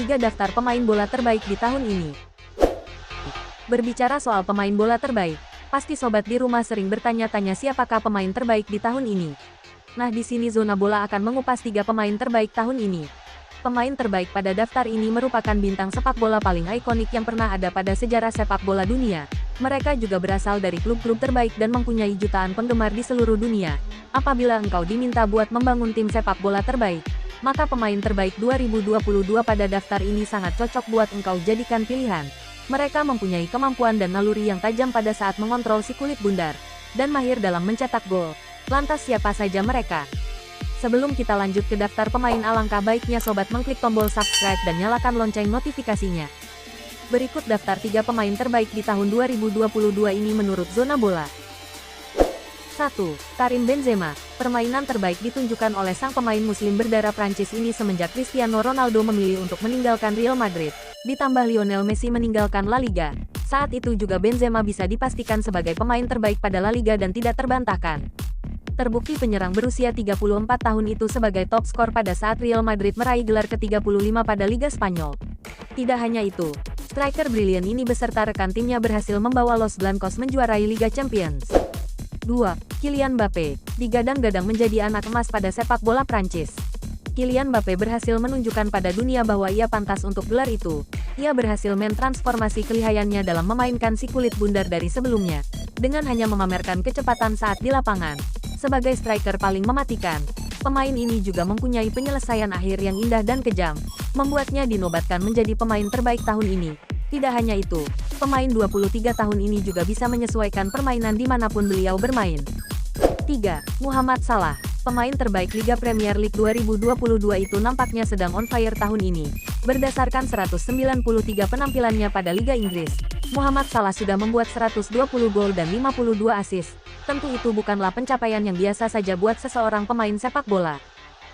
3 daftar pemain bola terbaik di tahun ini. Berbicara soal pemain bola terbaik, pasti sobat di rumah sering bertanya-tanya siapakah pemain terbaik di tahun ini. Nah, di sini Zona Bola akan mengupas 3 pemain terbaik tahun ini. Pemain terbaik pada daftar ini merupakan bintang sepak bola paling ikonik yang pernah ada pada sejarah sepak bola dunia. Mereka juga berasal dari klub-klub terbaik dan mempunyai jutaan penggemar di seluruh dunia. Apabila engkau diminta buat membangun tim sepak bola terbaik, maka pemain terbaik 2022 pada daftar ini sangat cocok buat engkau jadikan pilihan. Mereka mempunyai kemampuan dan naluri yang tajam pada saat mengontrol si kulit bundar, dan mahir dalam mencetak gol. Lantas siapa saja mereka? Sebelum kita lanjut ke daftar pemain, alangkah baiknya sobat mengklik tombol subscribe dan nyalakan lonceng notifikasinya. Berikut daftar 3 pemain terbaik di tahun 2022 ini menurut Zona Bola. 1. Karim Benzema. Permainan terbaik ditunjukkan oleh sang pemain muslim berdarah Prancis ini semenjak Cristiano Ronaldo memilih untuk meninggalkan Real Madrid. Ditambah Lionel Messi meninggalkan La Liga. Saat itu juga Benzema bisa dipastikan sebagai pemain terbaik pada La Liga dan tidak terbantahkan. Terbukti penyerang berusia 34 tahun itu sebagai top skor pada saat Real Madrid meraih gelar ke-35 pada Liga Spanyol. Tidak hanya itu, striker brilian ini beserta rekan timnya berhasil membawa Los Blancos menjuarai Liga Champions. 2. Kylian Mbappe. Digadang-gadang menjadi anak emas pada sepak bola Prancis. Kylian Mbappe berhasil menunjukkan pada dunia bahwa ia pantas untuk gelar itu. Ia berhasil mentransformasi kelihayannya dalam memainkan si kulit bundar dari sebelumnya, dengan hanya memamerkan kecepatan saat di lapangan. Sebagai striker paling mematikan, pemain ini juga mempunyai penyelesaian akhir yang indah dan kejam, membuatnya dinobatkan menjadi pemain terbaik tahun ini. Tidak hanya itu, pemain 23 tahun ini juga bisa menyesuaikan permainan dimanapun beliau bermain. 3. Muhammad Salah. Pemain terbaik Liga Premier League 2022 itu nampaknya sedang on fire tahun ini. Berdasarkan 193 penampilannya pada Liga Inggris, Muhammad Salah sudah membuat 120 gol dan 52 assist. Tentu itu bukanlah pencapaian yang biasa saja buat seseorang pemain sepak bola.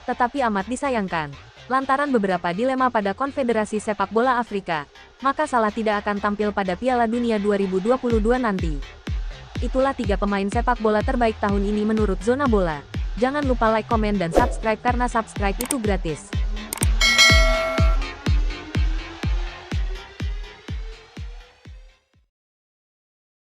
Tetapi amat disayangkan, lantaran beberapa dilema pada Konfederasi Sepak Bola Afrika, maka Salah tidak akan tampil pada Piala Dunia 2022 nanti. Itulah 3 pemain sepak bola terbaik tahun ini menurut Zona Bola. Jangan lupa like, komen, dan subscribe karena subscribe itu gratis.